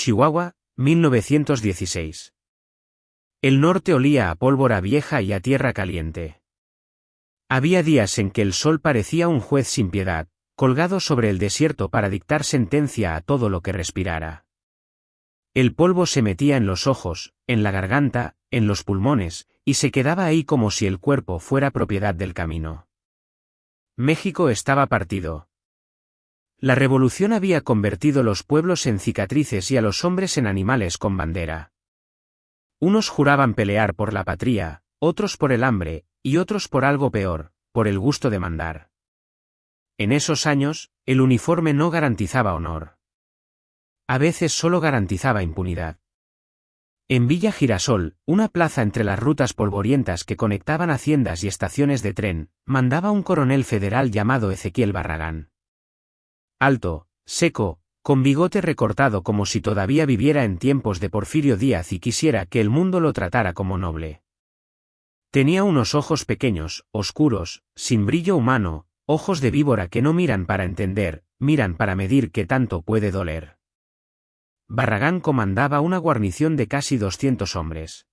Chihuahua, 1916. El norte olía a pólvora vieja y a tierra caliente. Había días en que el sol parecía un juez sin piedad, colgado sobre el desierto para dictar sentencia a todo lo que respirara. El polvo se metía en los ojos, en la garganta, en los pulmones, y se quedaba ahí como si el cuerpo fuera propiedad del camino. México estaba partido. La revolución había convertido los pueblos en cicatrices y a los hombres en animales con bandera. Unos juraban pelear por la patria, otros por el hambre, y otros por algo peor, por el gusto de mandar. En esos años, el uniforme no garantizaba honor. A veces solo garantizaba impunidad. En Villa Girasol, una plaza entre las rutas polvorientas que conectaban haciendas y estaciones de tren, mandaba un coronel federal llamado Ezequiel Barragán. Alto, seco, con bigote recortado como si todavía viviera en tiempos de Porfirio Díaz y quisiera que el mundo lo tratara como noble. Tenía unos ojos pequeños, oscuros, sin brillo humano, ojos de víbora que no miran para entender, miran para medir qué tanto puede doler. Barragán comandaba una guarnición de casi 200 hombres.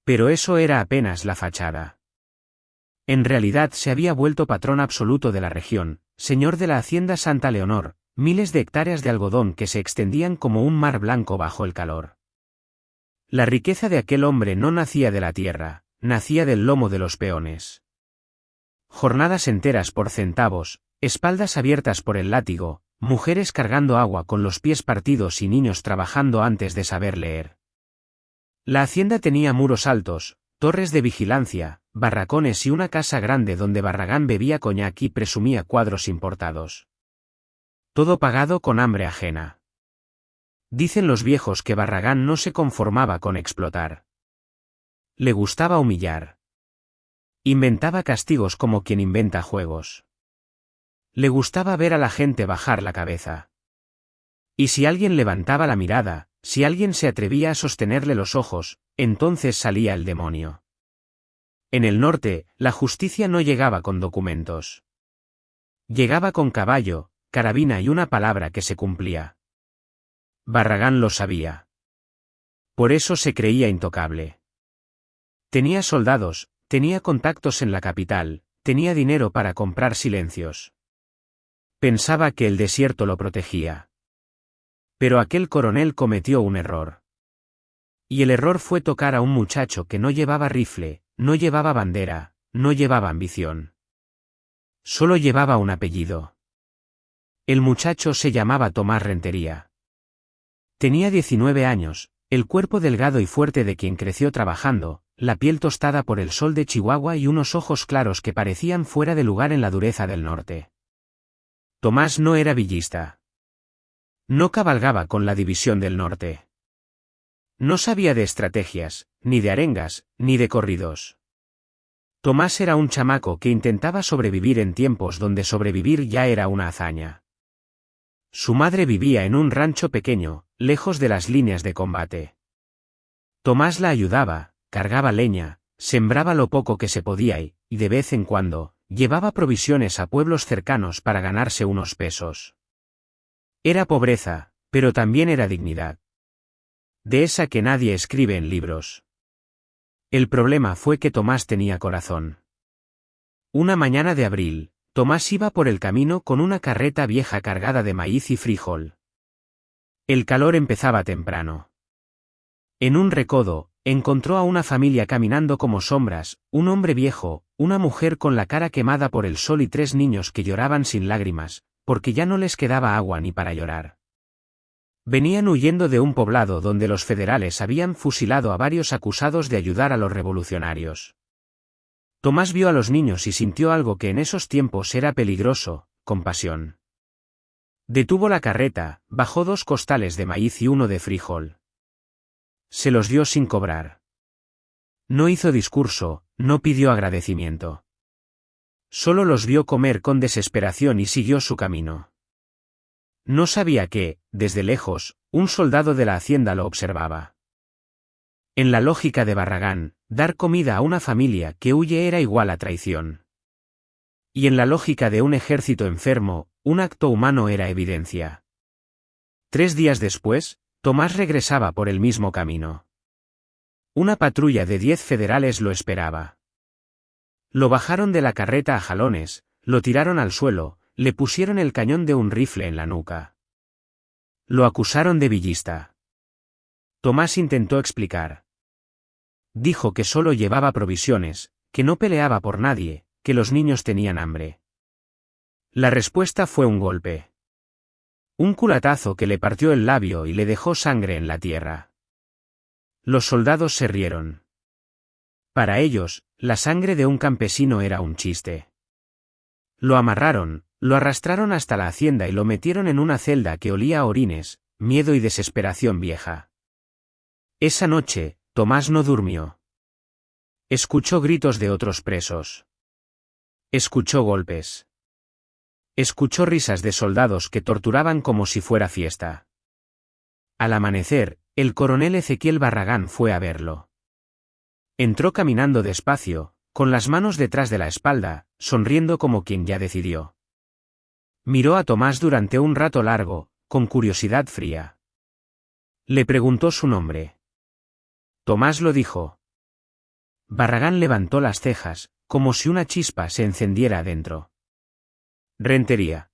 Pero eso era apenas la fachada. En realidad se había vuelto patrón absoluto de la región, señor de la hacienda Santa Leonor, miles de hectáreas de algodón que se extendían como un mar blanco bajo el calor. La riqueza de aquel hombre no nacía de la tierra, nacía del lomo de los peones. Jornadas enteras por centavos, espaldas abiertas por el látigo, mujeres cargando agua con los pies partidos y niños trabajando antes de saber leer. La hacienda tenía muros altos, torres de vigilancia, barracones y una casa grande donde Barragán bebía coñac y presumía cuadros importados. Todo pagado con hambre ajena. Dicen los viejos que Barragán no se conformaba con explotar. Le gustaba humillar. Inventaba castigos como quien inventa juegos. Le gustaba ver a la gente bajar la cabeza. Y si alguien levantaba la mirada, si alguien se atrevía a sostenerle los ojos, entonces salía el demonio. En el norte, la justicia no llegaba con documentos. Llegaba con caballo, carabina y una palabra que se cumplía. Barragán lo sabía. Por eso se creía intocable. Tenía soldados, tenía contactos en la capital, tenía dinero para comprar silencios. Pensaba que el desierto lo protegía. Pero aquel coronel cometió un error. Y el error fue tocar a un muchacho que no llevaba rifle, no llevaba bandera, no llevaba ambición. Solo llevaba un apellido. El muchacho se llamaba Tomás Rentería. Tenía 19 años, el cuerpo delgado y fuerte de quien creció trabajando, la piel tostada por el sol de Chihuahua y unos ojos claros que parecían fuera de lugar en la dureza del norte. Tomás no era villista. No cabalgaba con la División del Norte. No sabía de estrategias, ni de arengas, ni de corridos. Tomás era un chamaco que intentaba sobrevivir en tiempos donde sobrevivir ya era una hazaña. Su madre vivía en un rancho pequeño, lejos de las líneas de combate. Tomás la ayudaba, cargaba leña, sembraba lo poco que se podía y, de vez en cuando, llevaba provisiones a pueblos cercanos para ganarse unos pesos. Era pobreza, pero también era dignidad. De esa que nadie escribe en libros. El problema fue que Tomás tenía corazón. Una mañana de abril, Tomás iba por el camino con una carreta vieja cargada de maíz y frijol. El calor empezaba temprano. En un recodo, encontró a una familia caminando como sombras, un hombre viejo, una mujer con la cara quemada por el sol y 3 niños que lloraban sin lágrimas, porque ya no les quedaba agua ni para llorar. Venían huyendo de un poblado donde los federales habían fusilado a varios acusados de ayudar a los revolucionarios. Tomás vio a los niños y sintió algo que en esos tiempos era peligroso, compasión. Detuvo la carreta, bajó 2 costales de maíz y 1 de frijol. Se los dio sin cobrar. No hizo discurso, no pidió agradecimiento. Solo los vio comer con desesperación y siguió su camino. No sabía que, desde lejos, un soldado de la hacienda lo observaba. En la lógica de Barragán, dar comida a una familia que huye era igual a traición. Y en la lógica de un ejército enfermo, un acto humano era evidencia. 3 días después, Tomás regresaba por el mismo camino. Una patrulla de 10 federales lo esperaba. Lo bajaron de la carreta a jalones, lo tiraron al suelo, le pusieron el cañón de un rifle en la nuca. Lo acusaron de villista. Tomás intentó explicar. Dijo que solo llevaba provisiones, que no peleaba por nadie, que los niños tenían hambre. La respuesta fue un golpe. Un culatazo que le partió el labio y le dejó sangre en la tierra. Los soldados se rieron. Para ellos, la sangre de un campesino era un chiste. Lo amarraron, lo arrastraron hasta la hacienda y lo metieron en una celda que olía a orines, miedo y desesperación vieja. Esa noche, Tomás no durmió. Escuchó gritos de otros presos. Escuchó golpes. Escuchó risas de soldados que torturaban como si fuera fiesta. Al amanecer, el coronel Ezequiel Barragán fue a verlo. Entró caminando despacio, con las manos detrás de la espalda, sonriendo como quien ya decidió. Miró a Tomás durante un rato largo, con curiosidad fría. Le preguntó su nombre. Tomás lo dijo. Barragán levantó las cejas, como si una chispa se encendiera adentro. Rentería.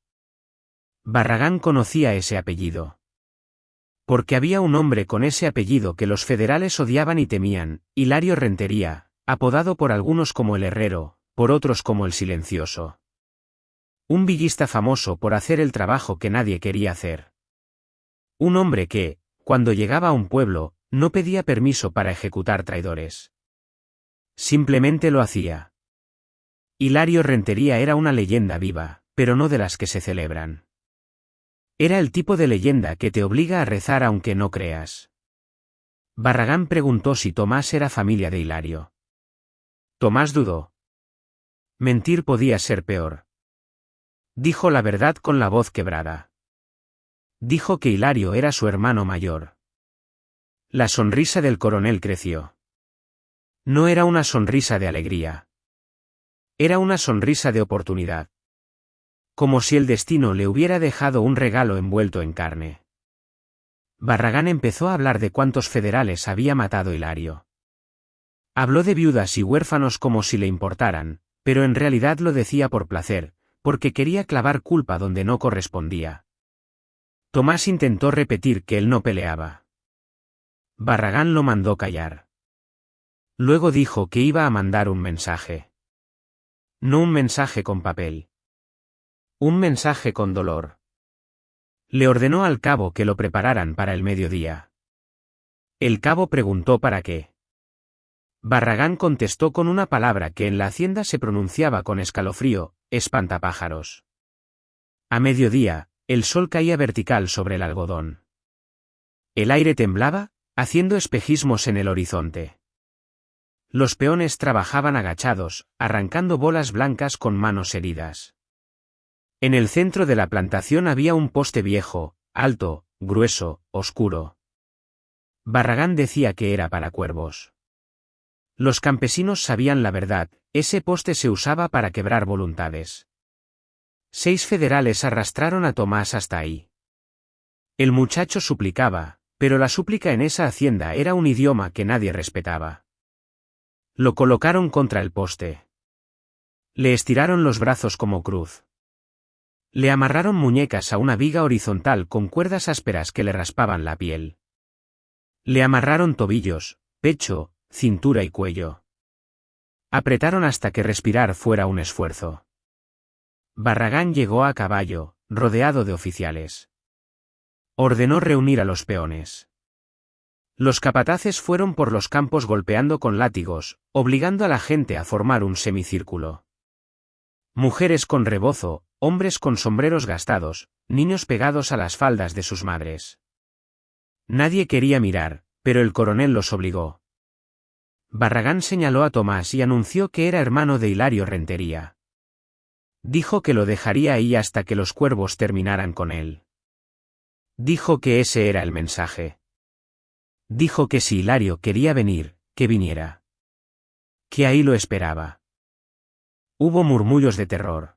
Barragán conocía ese apellido. Porque había un hombre con ese apellido que los federales odiaban y temían, Hilario Rentería, apodado por algunos como el Herrero, por otros como el Silencioso. Un villista famoso por hacer el trabajo que nadie quería hacer. Un hombre que, cuando llegaba a un pueblo, no pedía permiso para ejecutar traidores. Simplemente lo hacía. Hilario Rentería era una leyenda viva, pero no de las que se celebran. Era el tipo de leyenda que te obliga a rezar aunque no creas. Barragán preguntó si Tomás era familia de Hilario. Tomás dudó. Mentir podía ser peor. Dijo la verdad con la voz quebrada. Dijo que Hilario era su hermano mayor. La sonrisa del coronel creció. No era una sonrisa de alegría. Era una sonrisa de oportunidad. Como si el destino le hubiera dejado un regalo envuelto en carne. Barragán empezó a hablar de cuántos federales había matado Hilario. Habló de viudas y huérfanos como si le importaran, pero en realidad lo decía por placer, porque quería clavar culpa donde no correspondía. Tomás intentó repetir que él no peleaba. Barragán lo mandó callar. Luego dijo que iba a mandar un mensaje. No un mensaje con papel. Un mensaje con dolor. Le ordenó al cabo que lo prepararan para el mediodía. El cabo preguntó para qué. Barragán contestó con una palabra que en la hacienda se pronunciaba con escalofrío: espantapájaros. A mediodía, el sol caía vertical sobre el algodón. El aire temblaba, haciendo espejismos en el horizonte. Los peones trabajaban agachados, arrancando bolas blancas con manos heridas. En el centro de la plantación había un poste viejo, alto, grueso, oscuro. Barragán decía que era para cuervos. Los campesinos sabían la verdad, ese poste se usaba para quebrar voluntades. 6 federales arrastraron a Tomás hasta ahí. El muchacho suplicaba, pero la súplica en esa hacienda era un idioma que nadie respetaba. Lo colocaron contra el poste. Le estiraron los brazos como cruz. Le amarraron muñecas a una viga horizontal con cuerdas ásperas que le raspaban la piel. Le amarraron tobillos, pecho, cintura y cuello. Apretaron hasta que respirar fuera un esfuerzo. Barragán llegó a caballo, rodeado de oficiales. Ordenó reunir a los peones. Los capataces fueron por los campos golpeando con látigos, obligando a la gente a formar un semicírculo. Mujeres con rebozo, hombres con sombreros gastados, niños pegados a las faldas de sus madres. Nadie quería mirar, pero el coronel los obligó. Barragán señaló a Tomás y anunció que era hermano de Hilario Rentería. Dijo que lo dejaría ahí hasta que los cuervos terminaran con él. Dijo que ese era el mensaje. Dijo que si Hilario quería venir, que viniera. Que ahí lo esperaba. Hubo murmullos de terror.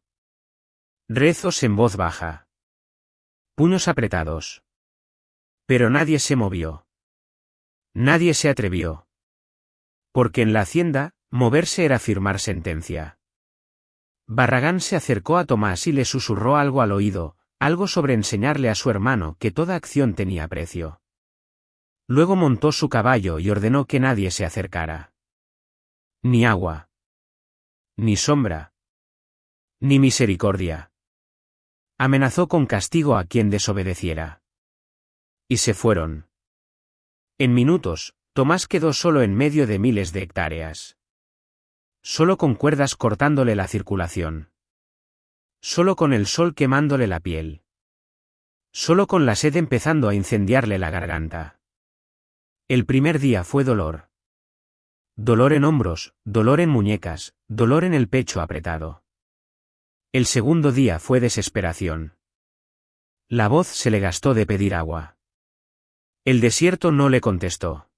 Rezos en voz baja. Puños apretados. Pero nadie se movió. Nadie se atrevió. Porque en la hacienda, moverse era firmar sentencia. Barragán se acercó a Tomás y le susurró algo al oído, algo sobre enseñarle a su hermano que toda acción tenía precio. Luego montó su caballo y ordenó que nadie se acercara. Ni agua. Ni sombra. Ni misericordia. Amenazó con castigo a quien desobedeciera. Y se fueron. En minutos, Tomás quedó solo en medio de miles de hectáreas. Solo con cuerdas cortándole la circulación. Solo con el sol quemándole la piel. Solo con la sed empezando a incendiarle la garganta. El primer día fue dolor. Dolor en hombros, dolor en muñecas, dolor en el pecho apretado. El segundo día fue desesperación. La voz se le gastó de pedir agua. El desierto no le contestó.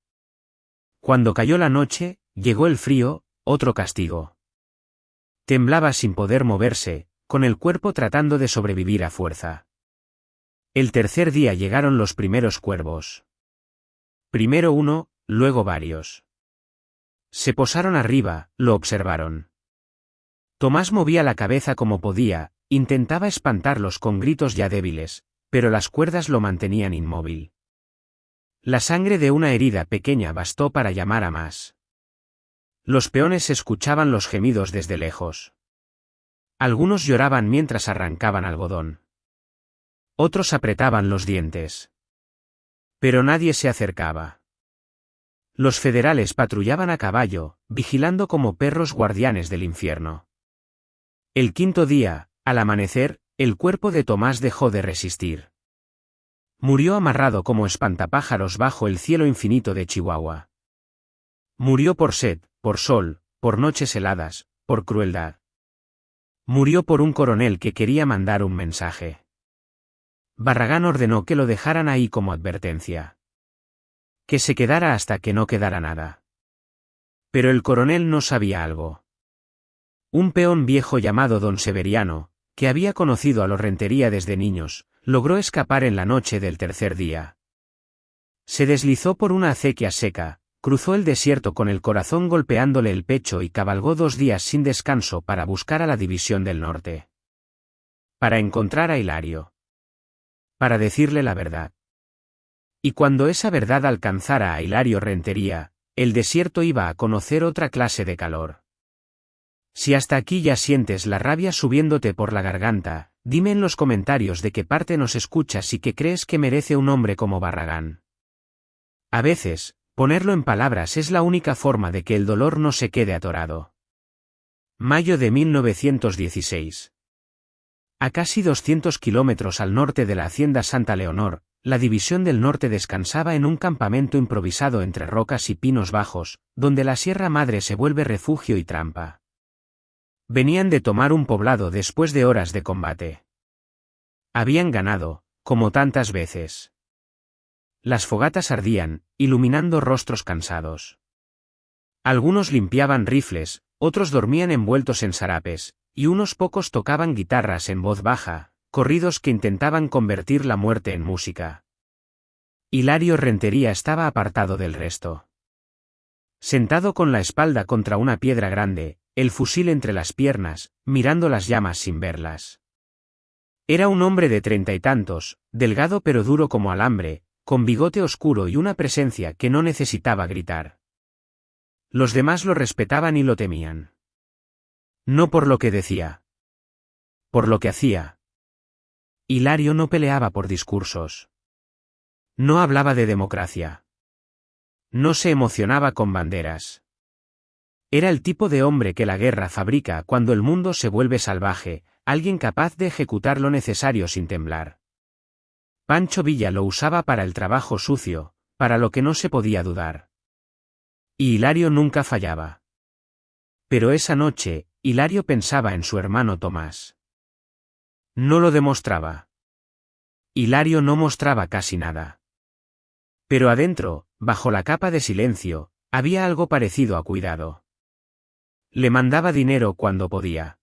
Cuando cayó la noche, llegó el frío, otro castigo. Temblaba sin poder moverse, con el cuerpo tratando de sobrevivir a fuerza. El tercer día llegaron los primeros cuervos. Primero uno, luego varios. Se posaron arriba, lo observaron. Tomás movía la cabeza como podía, intentaba espantarlos con gritos ya débiles, pero las cuerdas lo mantenían inmóvil. La sangre de una herida pequeña bastó para llamar a más. Los peones escuchaban los gemidos desde lejos. Algunos lloraban mientras arrancaban algodón. Otros apretaban los dientes. Pero nadie se acercaba. Los federales patrullaban a caballo, vigilando como perros guardianes del infierno. El quinto día, al amanecer, el cuerpo de Tomás dejó de resistir. Murió amarrado como espantapájaros bajo el cielo infinito de Chihuahua. Murió por sed, por sol, por noches heladas, por crueldad. Murió por un coronel que quería mandar un mensaje. Barragán ordenó que lo dejaran ahí como advertencia. Que se quedara hasta que no quedara nada. Pero el coronel no sabía algo. Un peón viejo llamado don Severiano, que había conocido a los Rentería desde niños, logró escapar en la noche del tercer día. Se deslizó por una acequia seca, cruzó el desierto con el corazón golpeándole el pecho y cabalgó 2 días sin descanso para buscar a la División del Norte. Para encontrar a Hilario. Para decirle la verdad. Y cuando esa verdad alcanzara a Hilario Rentería, el desierto iba a conocer otra clase de calor. Si hasta aquí ya sientes la rabia subiéndote por la garganta, dime en los comentarios de qué parte nos escuchas y qué crees que merece un hombre como Barragán. A veces, ponerlo en palabras es la única forma de que el dolor no se quede atorado. Mayo de 1916. A casi 200 kilómetros al norte de la hacienda Santa Leonor, la División del Norte descansaba en un campamento improvisado entre rocas y pinos bajos, donde la Sierra Madre se vuelve refugio y trampa. Venían de tomar un poblado después de horas de combate. Habían ganado, como tantas veces. Las fogatas ardían, iluminando rostros cansados. Algunos limpiaban rifles, otros dormían envueltos en sarapes, y unos pocos tocaban guitarras en voz baja, corridos que intentaban convertir la muerte en música. Hilario Rentería estaba apartado del resto. Sentado con la espalda contra una piedra grande, el fusil entre las piernas, mirando las llamas sin verlas. Era un hombre de 30 y tantos, delgado pero duro como alambre, con bigote oscuro y una presencia que no necesitaba gritar. Los demás lo respetaban y lo temían. No por lo que decía. Por lo que hacía. Hilario no peleaba por discursos. No hablaba de democracia. No se emocionaba con banderas. Era el tipo de hombre que la guerra fabrica cuando el mundo se vuelve salvaje, alguien capaz de ejecutar lo necesario sin temblar. Pancho Villa lo usaba para el trabajo sucio, para lo que no se podía dudar. Y Hilario nunca fallaba. Pero esa noche, Hilario pensaba en su hermano Tomás. No lo demostraba. Hilario no mostraba casi nada. Pero adentro, bajo la capa de silencio, había algo parecido a cuidado. Le mandaba dinero cuando podía.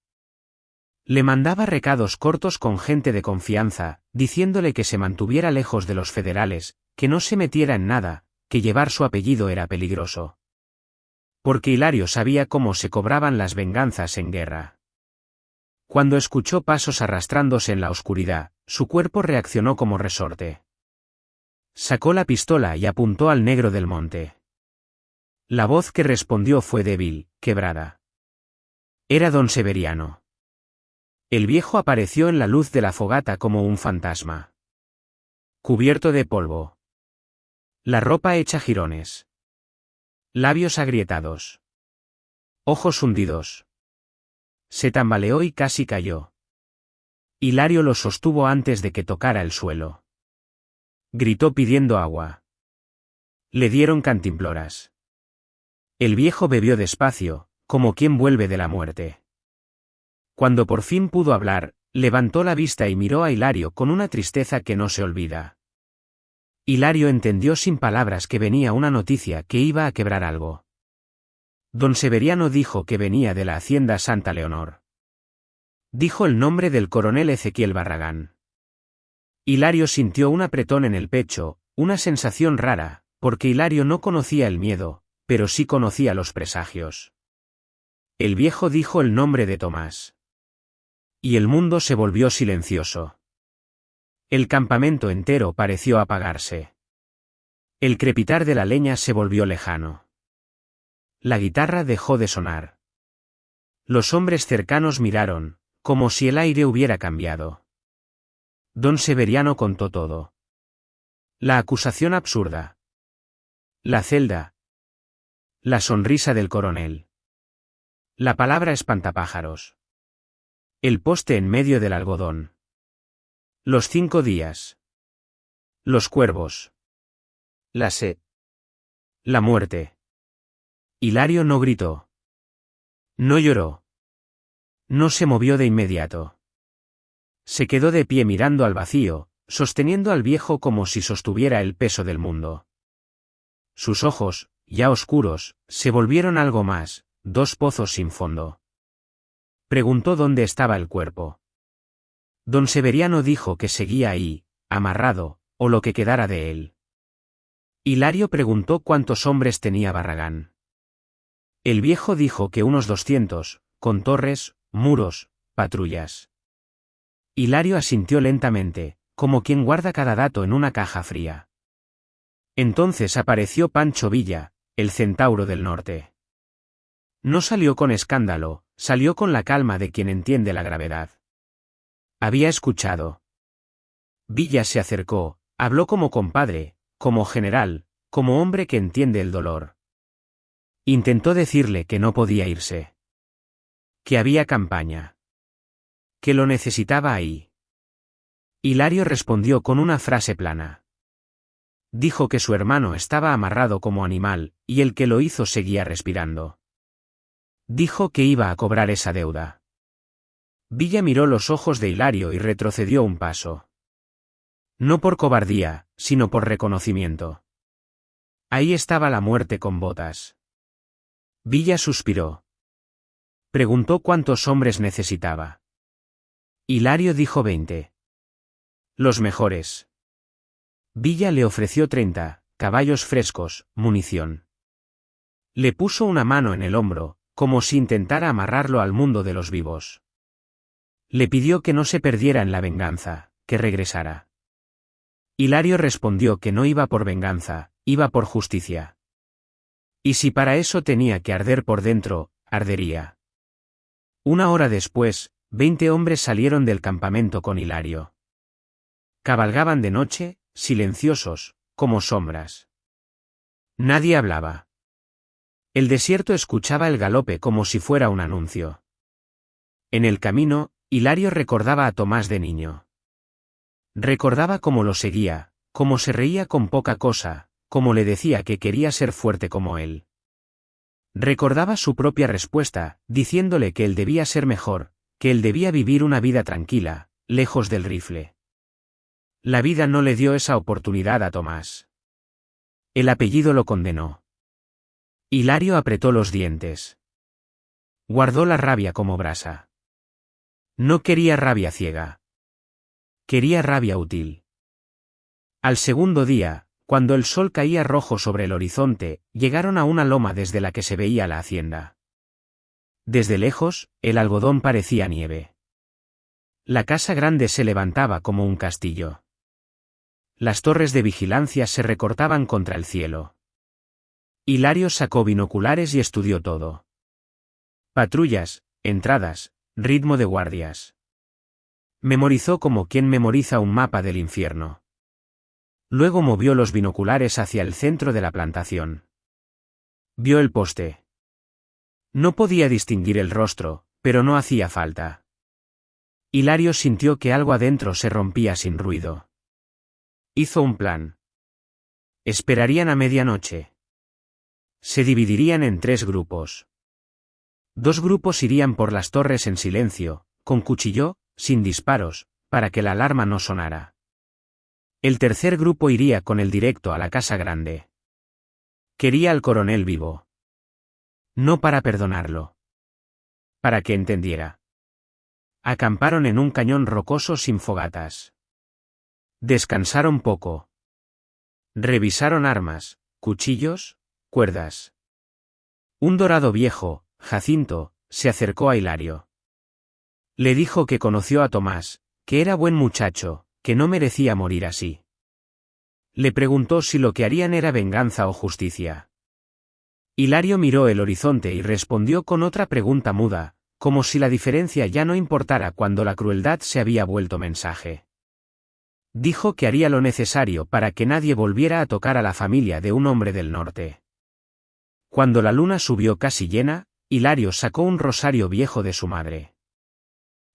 Le mandaba recados cortos con gente de confianza, diciéndole que se mantuviera lejos de los federales, que no se metiera en nada, que llevar su apellido era peligroso. Porque Hilario sabía cómo se cobraban las venganzas en guerra. Cuando escuchó pasos arrastrándose en la oscuridad, su cuerpo reaccionó como resorte. Sacó la pistola y apuntó al negro del monte. La voz que respondió fue débil, quebrada. Era don Severiano. El viejo apareció en la luz de la fogata como un fantasma. Cubierto de polvo. La ropa hecha jirones. Labios agrietados. Ojos hundidos. Se tambaleó y casi cayó. Hilario lo sostuvo antes de que tocara el suelo. Gritó pidiendo agua. Le dieron cantimploras. El viejo bebió despacio, como quien vuelve de la muerte. Cuando por fin pudo hablar, levantó la vista y miró a Hilario con una tristeza que no se olvida. Hilario entendió sin palabras que venía una noticia que iba a quebrar algo. Don Severiano dijo que venía de la hacienda Santa Leonor. Dijo el nombre del coronel Ezequiel Barragán. Hilario sintió un apretón en el pecho, una sensación rara, porque Hilario no conocía el miedo, pero sí conocía los presagios. El viejo dijo el nombre de Tomás. Y el mundo se volvió silencioso. El campamento entero pareció apagarse. El crepitar de la leña se volvió lejano. La guitarra dejó de sonar. Los hombres cercanos miraron, como si el aire hubiera cambiado. Don Severiano contó todo. La acusación absurda. La celda. La sonrisa del coronel. La palabra espantapájaros. El poste en medio del algodón. Los 5 días. Los cuervos. La sed. La muerte. Hilario no gritó. No lloró. No se movió de inmediato. Se quedó de pie mirando al vacío, sosteniendo al viejo como si sostuviera el peso del mundo. Sus ojos, ya oscuros, se volvieron algo más, 2 pozos sin fondo. Preguntó dónde estaba el cuerpo. Don Severiano dijo que seguía ahí, amarrado, o lo que quedara de él. Hilario preguntó cuántos hombres tenía Barragán. El viejo dijo que unos 200, con torres, muros, patrullas. Hilario asintió lentamente, como quien guarda cada dato en una caja fría. Entonces apareció Pancho Villa, el centauro del norte. No salió con escándalo, salió con la calma de quien entiende la gravedad. Había escuchado. Villa se acercó, habló como compadre, como general, como hombre que entiende el dolor. Intentó decirle que no podía irse. Que había campaña. Que lo necesitaba ahí. Hilario respondió con una frase plana. Dijo que su hermano estaba amarrado como animal, y el que lo hizo seguía respirando. Dijo que iba a cobrar esa deuda. Villa miró los ojos de Hilario y retrocedió un paso. No por cobardía, sino por reconocimiento. Ahí estaba la muerte con botas. Villa suspiró. Preguntó cuántos hombres necesitaba. Hilario dijo 20. Los mejores. Villa le ofreció 30, caballos frescos, munición. Le puso una mano en el hombro, como si intentara amarrarlo al mundo de los vivos. Le pidió que no se perdiera en la venganza, que regresara. Hilario respondió que no iba por venganza, iba por justicia. Y si para eso tenía que arder por dentro, ardería. 1 hora después, 20 hombres salieron del campamento con Hilario. Cabalgaban de noche, silenciosos, como sombras. Nadie hablaba. El desierto escuchaba el galope como si fuera un anuncio. En el camino, Hilario recordaba a Tomás de niño. Recordaba cómo lo seguía, cómo se reía con poca cosa, cómo le decía que quería ser fuerte como él. Recordaba su propia respuesta, diciéndole que él debía ser mejor, que él debía vivir una vida tranquila, lejos del rifle. La vida no le dio esa oportunidad a Tomás. El apellido lo condenó. Hilario apretó los dientes. Guardó la rabia como brasa. No quería rabia ciega. Quería rabia útil. Al segundo día, Cuando el sol caía rojo sobre el horizonte, llegaron a una loma desde la que se veía la hacienda. Desde lejos, el algodón parecía nieve. La casa grande se levantaba como un castillo. Las torres de vigilancia se recortaban contra el cielo. Hilario sacó binoculares y estudió todo. Patrullas, entradas, ritmo de guardias. Memorizó como quien memoriza un mapa del infierno. Luego movió los binoculares hacia el centro de la plantación. Vio el poste. No podía distinguir el rostro, pero no hacía falta. Hilario sintió que algo adentro se rompía sin ruido. Hizo un plan. Esperarían a medianoche. Se dividirían en 3 grupos. 2 grupos irían por las torres en silencio, con cuchillo, sin disparos, para que la alarma no sonara. El tercer grupo iría con él directo a la casa grande. Quería al coronel vivo. No para perdonarlo. Para que entendiera. Acamparon en un cañón rocoso sin fogatas. Descansaron poco. Revisaron armas, cuchillos, cuerdas. Un dorado viejo, Jacinto, se acercó a Hilario. Le dijo que conoció a Tomás, que era buen muchacho, que no merecía morir así. Le preguntó si lo que harían era venganza o justicia. Hilario miró el horizonte y respondió con otra pregunta muda, como si la diferencia ya no importara cuando la crueldad se había vuelto mensaje. Dijo que haría lo necesario para que nadie volviera a tocar a la familia de un hombre del norte. Cuando la luna subió casi llena, Hilario sacó un rosario viejo de su madre.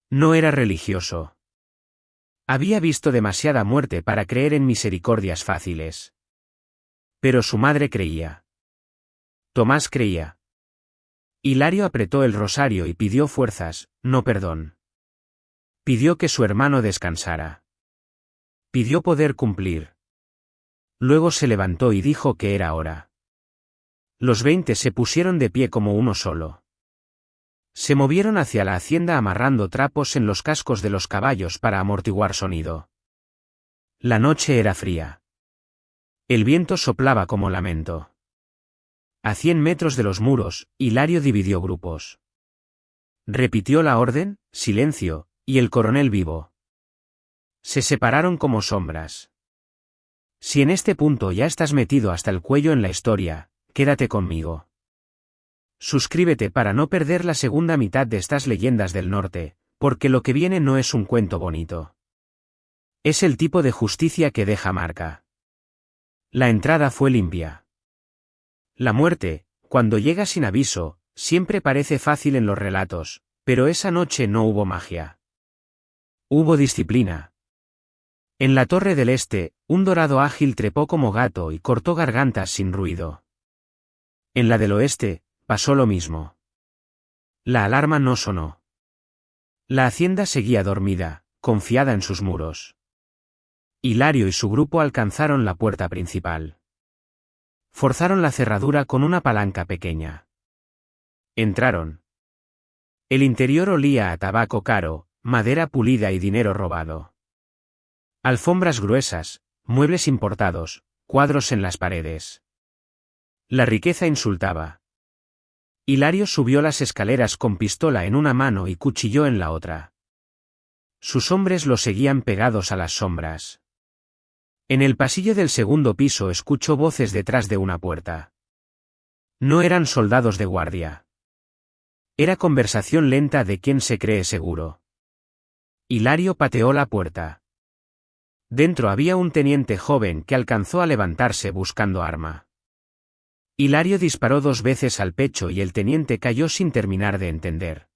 No era religioso. Había visto demasiada muerte para creer en misericordias fáciles. Pero su madre creía. Tomás creía. Hilario apretó el rosario y pidió fuerzas, no perdón. Pidió que su hermano descansara. Pidió poder cumplir. Luego se levantó y dijo que era hora. Los 20 se pusieron de pie como uno solo. Se movieron hacia la hacienda amarrando trapos en los cascos de los caballos para amortiguar sonido. La noche era fría. El viento soplaba como lamento. A 100 metros de los muros, Hilario dividió grupos. Repitió la orden, silencio, y el coronel vivo. Se separaron como sombras. Si en este punto ya estás metido hasta el cuello en la historia, quédate conmigo. Suscríbete para no perder la segunda mitad de estas leyendas del norte, porque lo que viene no es un cuento bonito. Es el tipo de justicia que deja marca. La entrada fue limpia. La muerte, cuando llega sin aviso, siempre parece fácil en los relatos, pero esa noche no hubo magia. Hubo disciplina. En la torre del este, un dorado ágil trepó como gato y cortó gargantas sin ruido. En la del oeste, pasó lo mismo. La alarma no sonó. La hacienda seguía dormida, confiada en sus muros. Hilario y su grupo alcanzaron la puerta principal. Forzaron la cerradura con una palanca pequeña. Entraron. El interior olía a tabaco caro, madera pulida y dinero robado. Alfombras gruesas, muebles importados, cuadros en las paredes. La riqueza insultaba. Hilario subió las escaleras con pistola en una mano y cuchillo en la otra. Sus hombres lo seguían pegados a las sombras. En el pasillo del segundo piso escuchó voces detrás de una puerta. No eran soldados de guardia. Era conversación lenta de quien se cree seguro. Hilario pateó la puerta. Dentro había un teniente joven que alcanzó a levantarse buscando arma. Hilario disparó 2 veces al pecho y el teniente cayó sin terminar de entender.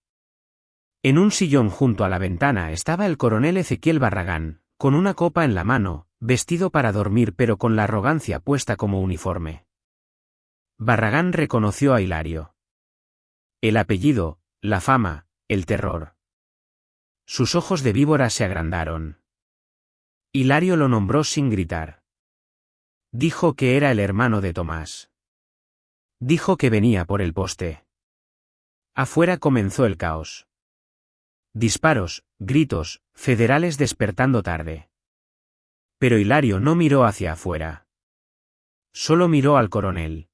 En un sillón junto a la ventana estaba el coronel Ezequiel Barragán, con una copa en la mano, vestido para dormir pero con la arrogancia puesta como uniforme. Barragán reconoció a Hilario. El apellido, la fama, el terror. Sus ojos de víbora se agrandaron. Hilario lo nombró sin gritar. Dijo que era el hermano de Tomás. Dijo que venía por el poste. Afuera comenzó el caos. Disparos, gritos, federales despertando tarde. Pero Hilario no miró hacia afuera. Solo miró al coronel.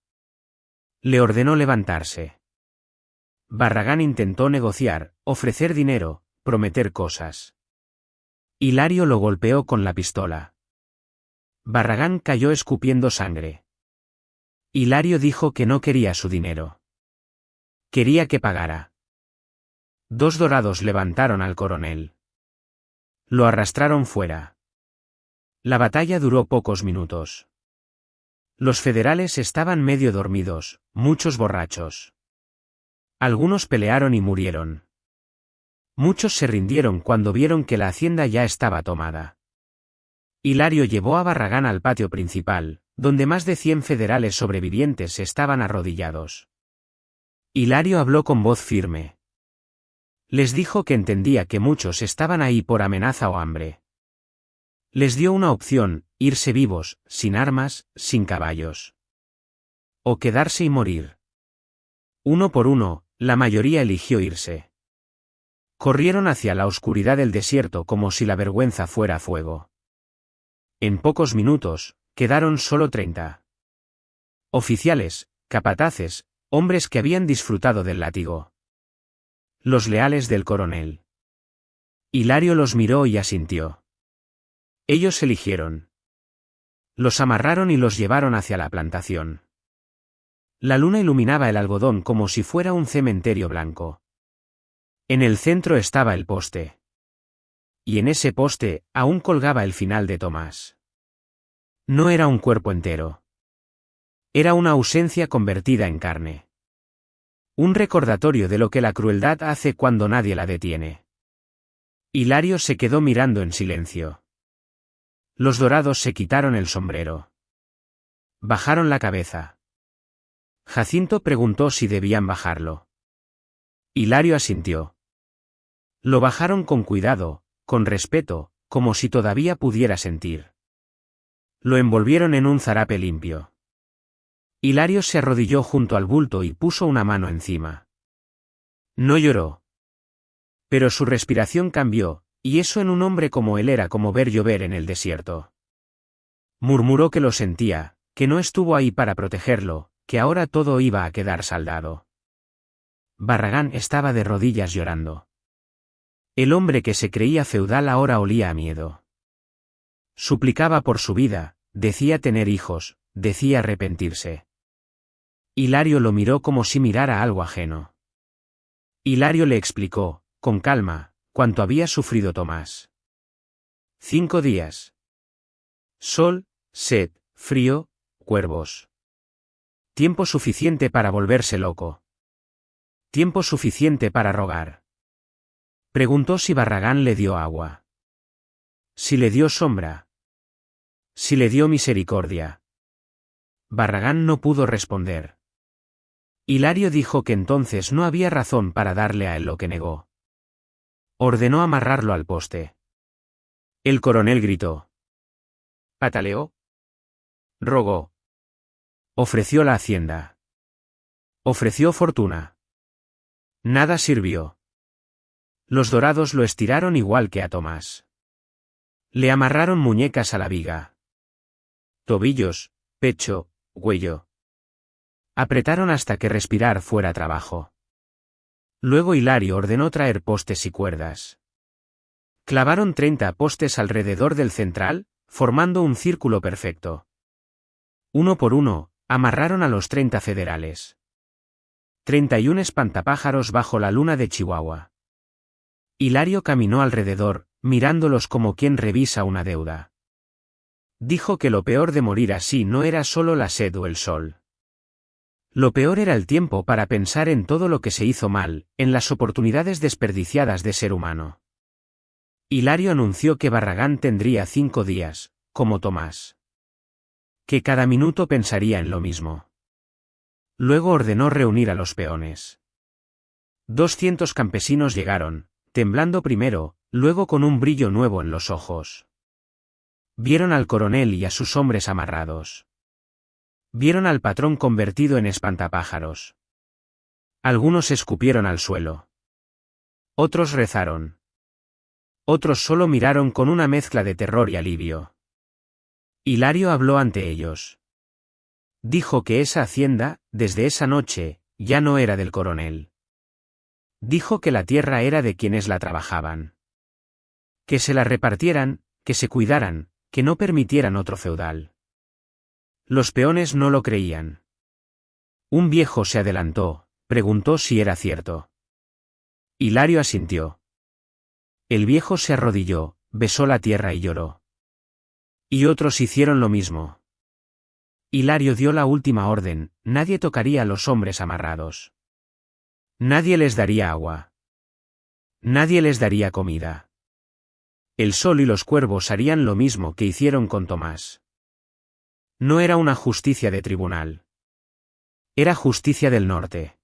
Le ordenó levantarse. Barragán intentó negociar, ofrecer dinero, prometer cosas. Hilario lo golpeó con la pistola. Barragán cayó escupiendo sangre. Hilario dijo que no quería su dinero. Quería que pagara. 2 dorados levantaron al coronel. Lo arrastraron fuera. La batalla duró pocos minutos. Los federales estaban medio dormidos, muchos borrachos. Algunos pelearon y murieron. Muchos se rindieron cuando vieron que la hacienda ya estaba tomada. Hilario llevó a Barragán al patio principal, donde más de 100 federales sobrevivientes estaban arrodillados. Hilario habló con voz firme. Les dijo que entendía que muchos estaban ahí por amenaza o hambre. Les dio una opción: irse vivos, sin armas, sin caballos. O quedarse y morir. Uno por uno, la mayoría eligió irse. Corrieron hacia la oscuridad del desierto como si la vergüenza fuera fuego. En pocos minutos, quedaron solo 30. Oficiales, capataces, hombres que habían disfrutado del látigo. Los leales del coronel. Hilario los miró y asintió. Ellos eligieron. Los amarraron y los llevaron hacia la plantación. La luna iluminaba el algodón como si fuera un cementerio blanco. En el centro estaba el poste. Y en ese poste, aún colgaba el final de Tomás. No era un cuerpo entero. Era una ausencia convertida en carne. Un recordatorio de lo que la crueldad hace cuando nadie la detiene. Hilario se quedó mirando en silencio. Los dorados se quitaron el sombrero. Bajaron la cabeza. Jacinto preguntó si debían bajarlo. Hilario asintió. Lo bajaron con cuidado, con respeto, como si todavía pudiera sentir. Lo envolvieron en un zarape limpio. Hilario se arrodilló junto al bulto y puso una mano encima. No lloró. Pero su respiración cambió, y eso en un hombre como él era como ver llover en el desierto. Murmuró que lo sentía, que no estuvo ahí para protegerlo, que ahora todo iba a quedar saldado. Barragán estaba de rodillas llorando. El hombre que se creía feudal ahora olía a miedo. Suplicaba por su vida, decía tener hijos, decía arrepentirse. Hilario lo miró como si mirara algo ajeno. Hilario le explicó, con calma, cuánto había sufrido Tomás. 5 días. Sol, sed, frío, cuervos. Tiempo suficiente para volverse loco. Tiempo suficiente para rogar. Preguntó si Barragán le dio agua. Si le dio sombra. Si le dio misericordia. Barragán no pudo responder. Hilario dijo que entonces no había razón para darle a él lo que negó. Ordenó amarrarlo al poste. El coronel gritó. Pataleó. Rogó. Ofreció la hacienda. Ofreció fortuna. Nada sirvió. Los dorados lo estiraron igual que a Tomás. Le amarraron muñecas a la viga. Tobillos, pecho, cuello. Apretaron hasta que respirar fuera trabajo. Luego Hilario ordenó traer postes y cuerdas. Clavaron 30 postes alrededor del central, formando un círculo perfecto. Uno por uno, amarraron a los 30 federales. 31 espantapájaros bajo la luna de Chihuahua. Hilario caminó alrededor, mirándolos como quien revisa una deuda. Dijo que lo peor de morir así no era solo la sed o el sol. Lo peor era el tiempo para pensar en todo lo que se hizo mal, en las oportunidades desperdiciadas de ser humano. Hilario anunció que Barragán tendría 5 días, como Tomás. Que cada minuto pensaría en lo mismo. Luego ordenó reunir a los peones. 200 campesinos llegaron, temblando primero, luego con un brillo nuevo en los ojos. Vieron al coronel y a sus hombres amarrados. Vieron al patrón convertido en espantapájaros. Algunos escupieron al suelo. Otros rezaron. Otros solo miraron con una mezcla de terror y alivio. Hilario habló ante ellos. Dijo que esa hacienda, desde esa noche, ya no era del coronel. Dijo que la tierra era de quienes la trabajaban. Que se la repartieran, que se cuidaran, que no permitieran otro feudal. Los peones no lo creían. Un viejo se adelantó, preguntó si era cierto. Hilario asintió. El viejo se arrodilló, besó la tierra y lloró. Y otros hicieron lo mismo. Hilario dio la última orden: nadie tocaría a los hombres amarrados. Nadie les daría agua. Nadie les daría comida. El sol y los cuervos harían lo mismo que hicieron con Tomás. No era una justicia de tribunal. Era justicia del norte.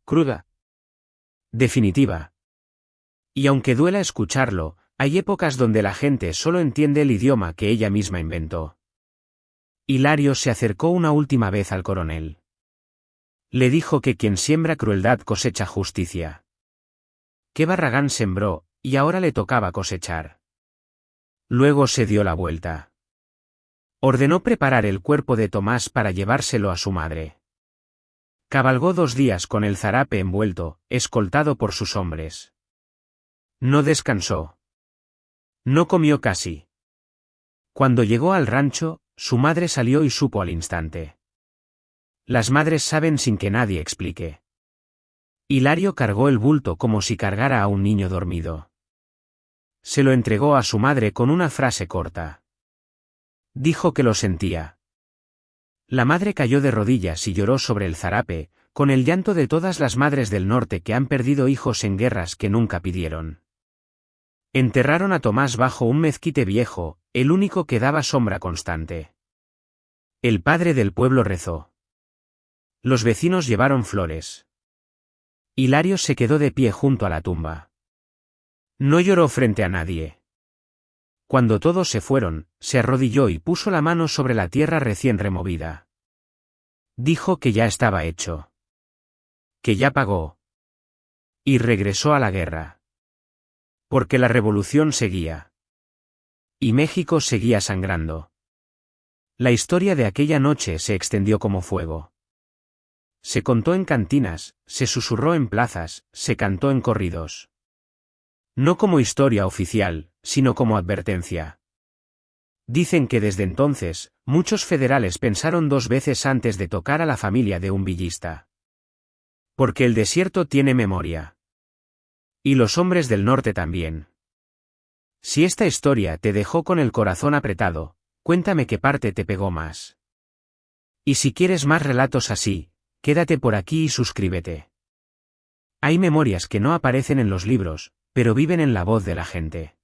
Cruda. Definitiva. Y aunque duela escucharlo, hay épocas donde la gente solo entiende el idioma que ella misma inventó. Hilario se acercó una última vez al coronel. Le dijo que quien siembra crueldad cosecha justicia. Que Barragán sembró, y ahora le tocaba cosechar. Luego se dio la vuelta. Ordenó preparar el cuerpo de Tomás para llevárselo a su madre. Cabalgó 2 días con el zarape envuelto, escoltado por sus hombres. No descansó. No comió casi. Cuando llegó al rancho, su madre salió y supo al instante. Las madres saben sin que nadie explique. Hilario cargó el bulto como si cargara a un niño dormido. Se lo entregó a su madre con una frase corta. Dijo que lo sentía. La madre cayó de rodillas y lloró sobre el zarape, con el llanto de todas las madres del norte que han perdido hijos en guerras que nunca pidieron. Enterraron a Tomás bajo un mezquite viejo, el único que daba sombra constante. El padre del pueblo rezó. Los vecinos llevaron flores. Hilario se quedó de pie junto a la tumba. No lloró frente a nadie. Cuando todos se fueron, se arrodilló y puso la mano sobre la tierra recién removida. Dijo que ya estaba hecho. Que ya pagó. Y regresó a la guerra. Porque la revolución seguía. Y México seguía sangrando. La historia de aquella noche se extendió como fuego. Se contó en cantinas, se susurró en plazas, se cantó en corridos. No como historia oficial, sino como advertencia. Dicen que desde entonces, muchos federales pensaron 2 veces antes de tocar a la familia de un villista. Porque el desierto tiene memoria. Y los hombres del norte también. Si esta historia te dejó con el corazón apretado, cuéntame qué parte te pegó más. Y si quieres más relatos así, quédate por aquí y suscríbete. Hay memorias que no aparecen en los libros, pero viven en la voz de la gente.